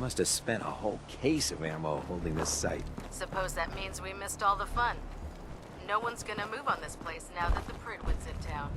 Must have spent a whole case of ammo holding this site. Suppose that means we missed all the fun. No one's gonna move on this place now that the Prydwen's in town.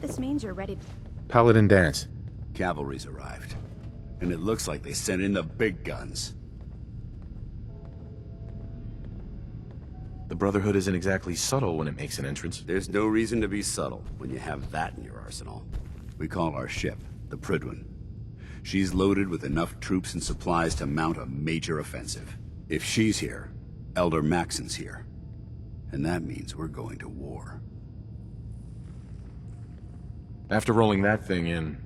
This means you're ready. Paladin dance. Cavalry's arrived. And it looks like they sent in the big guns. The Brotherhood isn't exactly subtle when it makes an entrance. There's no reason to be subtle when you have that in your arsenal. We call our ship the Prydwen. She's loaded with enough troops and supplies to mount a major offensive. If she's here, Elder Maxson's here. And that means we're going to war. After rolling that thing in,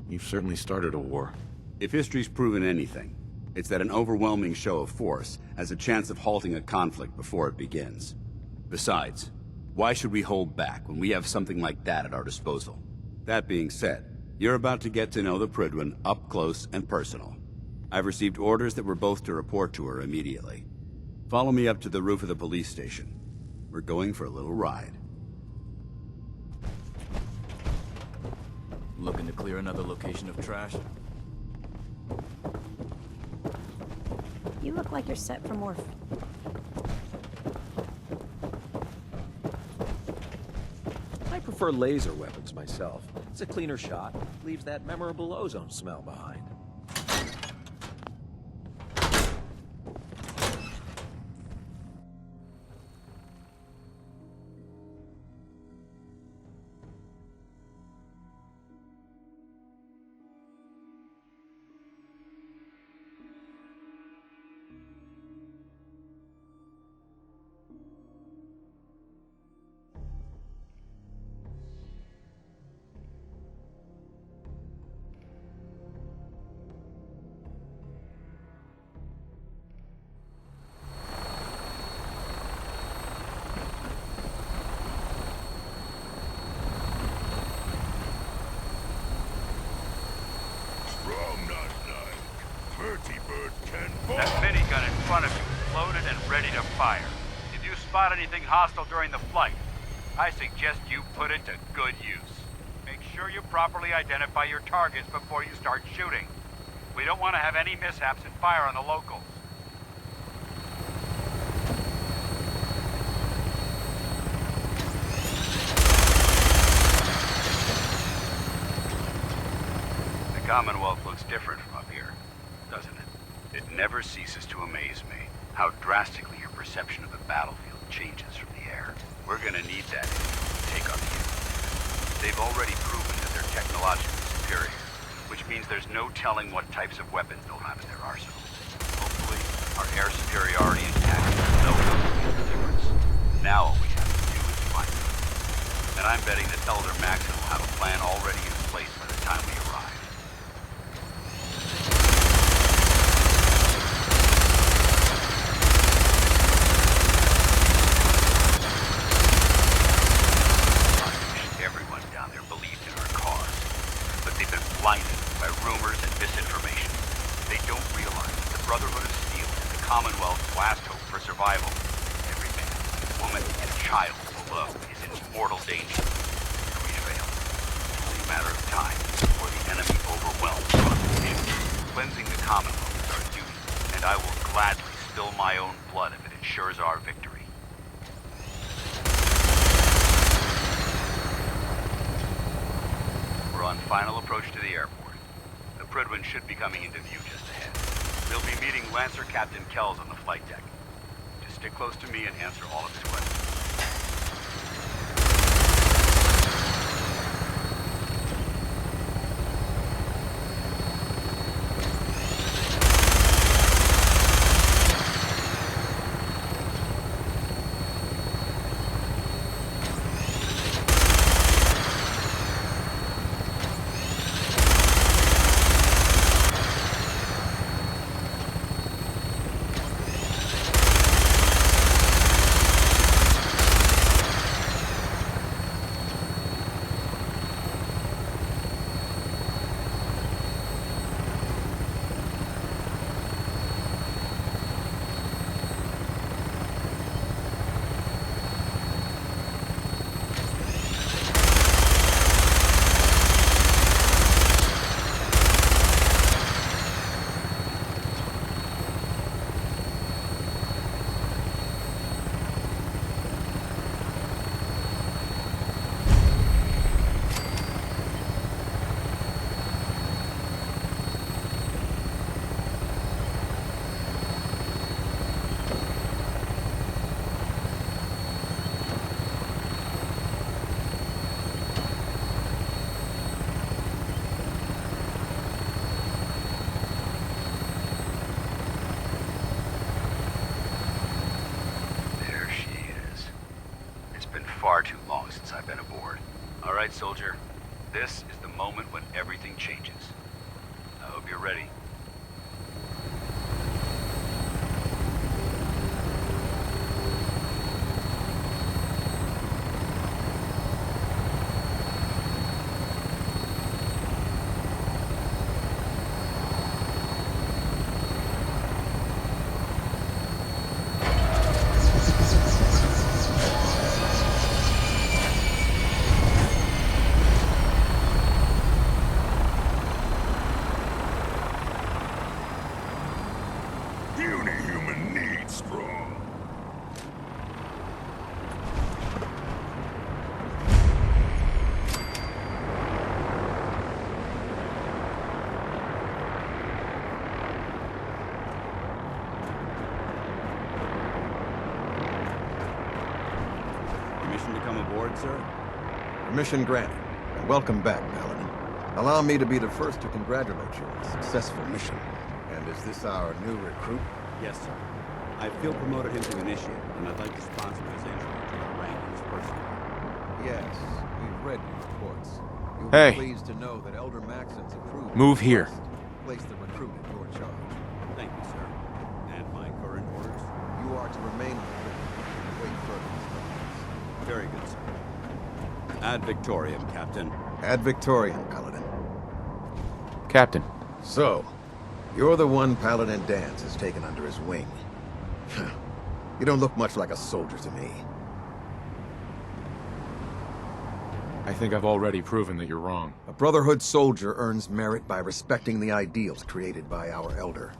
you've certainly started a war. If history's proven anything, it's that an overwhelming show of force has a chance of halting a conflict before it begins. Besides, why should we hold back when we have something like that at our disposal? That being said, you're about to get to know the Prydwen up close and personal. I've received orders that we're both to report to her immediately. Follow me up to the roof of the police station. We're going for a little ride. Looking to clear another location of trash? You look like you're set for more. I prefer laser weapons myself. It's a cleaner shot, leaves that memorable ozone smell behind. That minigun in front of you is loaded and ready to fire. If you spot anything hostile during the flight, I suggest you put it to good use. Make sure you properly identify your targets before you start shooting. We don't want to have any mishaps and fire on the locals. The Commonwealth looks different from up here, doesn't it? It never ceases to amaze me how drastically your perception of the battlefield changes from the air. We're gonna need that to take on the enemy. They've already proven that they're technologically superior, which means there's no telling what types of weapons they'll have in their arsenals. Hopefully, our air superiority and tactics will make the difference. Now all we have to do is find them. And I'm betting that Elder Maxson will have a plan already in place by the time we arrive. Blinded by rumors and misinformation. They don't realize that the Brotherhood of Steel is the Commonwealth's last hope for survival. Every man, woman, and child below is in mortal danger. If we fail, it's only a matter of time before the enemy overwhelms our position. Cleansing the Commonwealth is our duty, and I will gladly spill my own blood if it ensures our victory. On final approach to the airport. The Prydwen should be coming into view just ahead. They'll be meeting Lancer Captain Kells on the flight deck. Just stick close to me and answer all of his questions. right, soldier. This is the moment when everything changes. I hope you're ready. Human needs strong. Permission to come aboard, sir? Permission granted. And welcome back, Paladin. Allow me to be the first to congratulate you on a successful mission. And is this our new recruit? Yes, sir. I feel promoted him to initiate, and I'd like to sponsor his entry into the rank of his personal. Yes, we've read your reports. You'll Hey. be pleased to know that Elder Maxson's approved. Move here. Place the recruit in your charge. Thank you, sir. And my current orders? You are to remain with the recruit and wait further instructions. Very good, sir. Ad Victoriam, Captain. Ad Victoriam, Paladin. Captain. So, you're the one Paladin Danse has taken under his wing. You don't look much like a soldier to me. I think I've already proven that you're wrong. A Brotherhood soldier earns merit by respecting the ideals created by our Elder,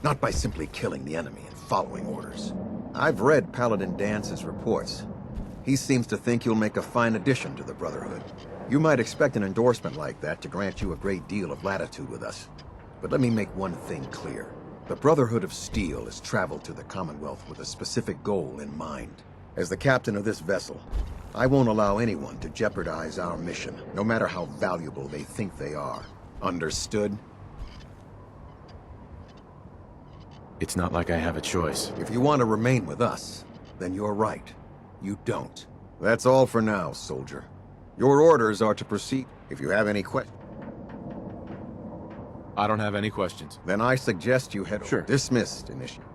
not by simply killing the enemy and following orders. I've read Paladin Dance's reports. He seems to think you'll make a fine addition to the Brotherhood. You might expect an endorsement like that to grant you a great deal of latitude with us. But let me make one thing clear. The Brotherhood of Steel has traveled to the Commonwealth with a specific goal in mind. As the captain of this vessel, I won't allow anyone to jeopardize our mission, no matter how valuable they think they are. Understood? It's not like I have a choice. If you want to remain with us, then you're right. You don't. That's all for now, soldier. Your orders are to proceed. If you have any questions, I don't have any questions. then I suggest you head Sure. over. Dismissed, Initiate.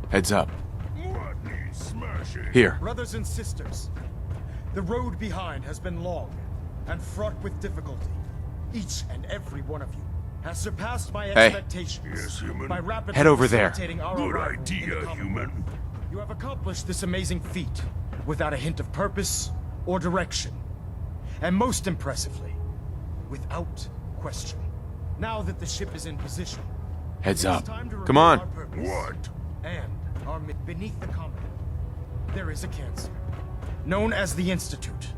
Heads up. What needs smashing? Here. Brothers and sisters, the road behind has been long and fraught with difficulty. Each and every one of you has surpassed my Hey. expectations Yes, human. by rapidly Head over there. facilitating our Good arrival in the idea, Commonwealth. human. You have accomplished this amazing feat without a hint of purpose or direction. And most impressively, without question. Now that the ship is in position, Heads it is up. time to Come reveal on. our purpose. What? And beneath the comet, there is a cancer, known as the Institute.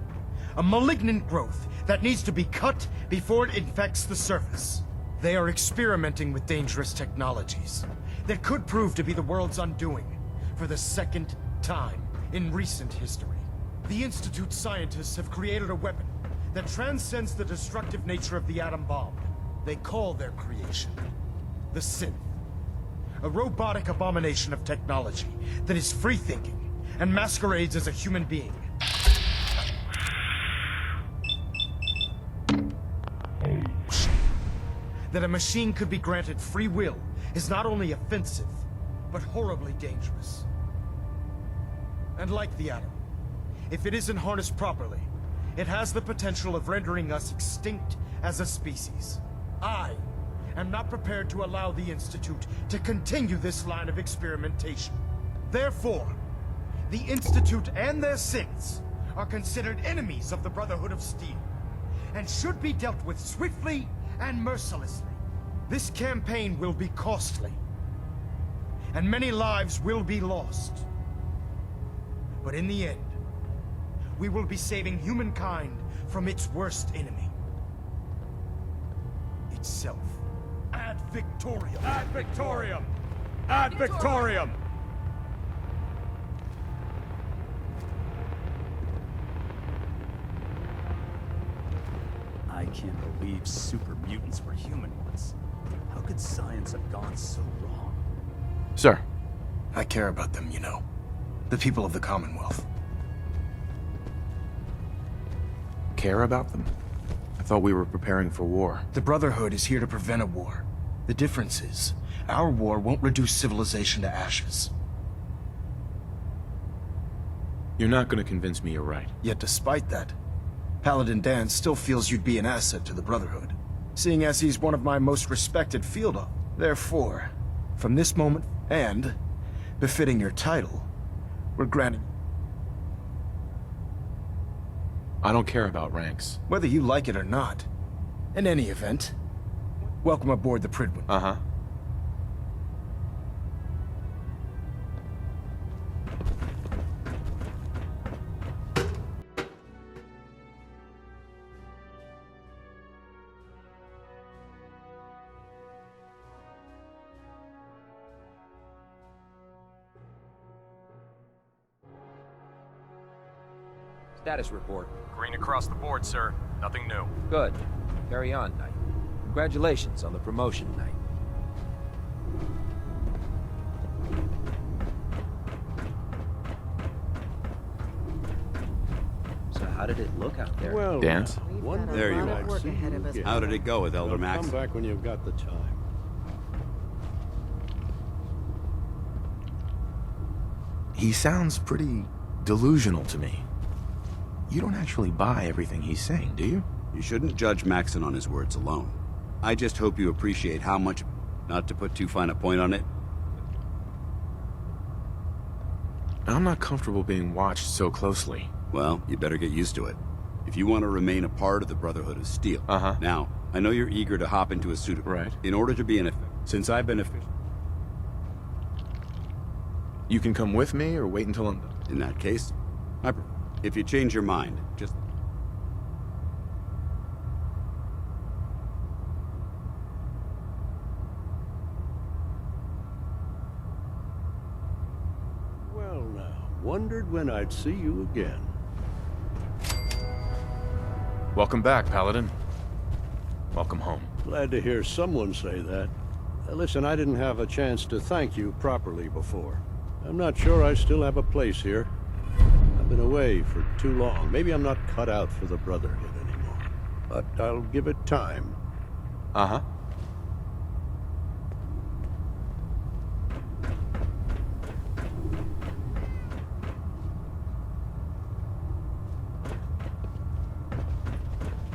A malignant growth that needs to be cut before it infects the surface. They are experimenting with dangerous technologies that could prove to be the world's undoing for the second time in recent history. The Institute's scientists have created a weapon that transcends the destructive nature of the atom bomb. They call their creation the Synth. A robotic abomination of technology that is free-thinking and masquerades as a human being. That a machine could be granted free will is not only offensive, but horribly dangerous. And like the atom, if it isn't harnessed properly, it has the potential of rendering us extinct as a species. I am not prepared to allow the Institute to continue this line of experimentation. Therefore, the Institute and their synths are considered enemies of the Brotherhood of Steel, and should be dealt with swiftly and mercilessly. This campaign will be costly, and many lives will be lost. But in the end, we will be saving humankind from its worst enemy. Itself. Ad Victoriam! Ad Victoriam! Ad Victoriam! I can't believe super mutants were human ones. How could science have gone so wrong? Sir. I care about them, you know. The people of the Commonwealth. Care about them? I thought we were preparing for war. The Brotherhood is here to prevent a war. The difference is, our war won't reduce civilization to ashes. You're not going to convince me you're right. Yet despite that, Paladin Dan still feels you'd be an asset to the Brotherhood, seeing as he's one of my most respected field officers. Therefore, from this moment, and befitting your title, we're granting... I don't care about ranks. Whether you like it or not. In any event, welcome aboard the Prydwen. Uh-huh. Status report. Green across the board, sir. Nothing new. Good. Carry on, Knight. Congratulations on the promotion, Knight. So how did it look out there? Well, Dance? There you are. Work ahead of us. How did it go with Elder Come Maxson? back when you've got the time. He sounds pretty delusional to me. You don't actually buy everything he's saying, do you? You shouldn't judge Maxson on his words alone. I just hope you appreciate how much, not to put too fine a point on it. I'm not comfortable being watched so closely. Well, you better get used to it. If you want to remain a part of the Brotherhood of Steel. Uh-huh. Now, I know you're eager to hop into a suit of... Right. In order to be since I've been official... You can come with me or wait until I'm done. In that case, if you change your mind, just... Well now, wondered when I'd see you again. Welcome back, Paladin. Welcome home. Glad to hear someone say that. Listen, I didn't have a chance to thank you properly before. I'm not sure I still have a place here. I've been away for too long. Maybe I'm not cut out for the Brotherhood anymore. But I'll give it time. Uh-huh.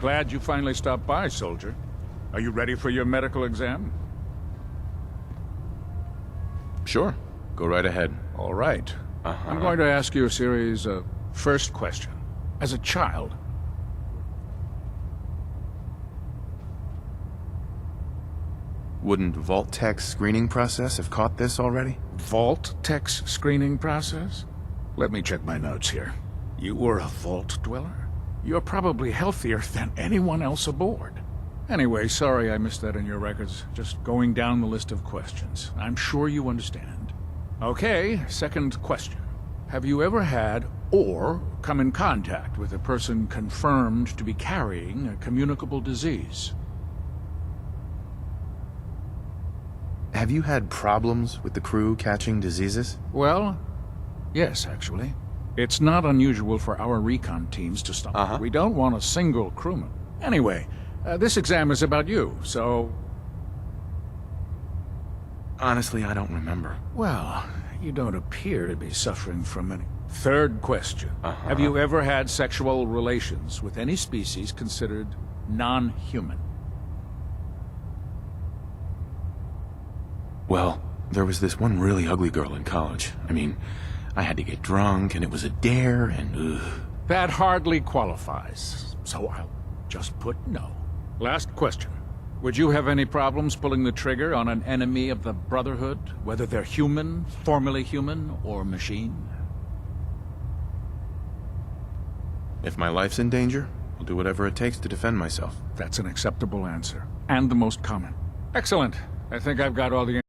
Glad you finally stopped by, soldier. Are you ready for your medical exam? Sure. Go right ahead. All right. Uh-huh. I'm going to ask you a series of first question. As a child, Wouldn't Vault-Tech's screening process have caught this already? Vault-Tech's screening process? Let me check my notes here. You were a Vault Dweller? You're probably healthier than anyone else aboard. Anyway, sorry I missed that in your records. Just going down the list of questions. I'm sure you understand. Okay, second question. Have you ever had or come in contact with a person confirmed to be carrying a communicable disease? Have you had problems with the crew catching diseases? Well, yes, actually. It's not unusual for our recon teams to stop. Uh-huh. We don't want a single crewman. Anyway, this exam is about you, so... Honestly, I don't remember. Well, you don't appear to be suffering from any... Third question. Uh-huh. Have you ever had sexual relations with any species considered non-human? Well, there was this one really ugly girl in college. I mean, I had to get drunk, and it was a dare, and That hardly qualifies, so I'll just put no. Last question. Would you have any problems pulling the trigger on an enemy of the Brotherhood, whether they're human, formerly human, or machine? If my life's in danger, I'll do whatever it takes to defend myself. That's an acceptable answer, and the most common. Excellent. I think I've got all the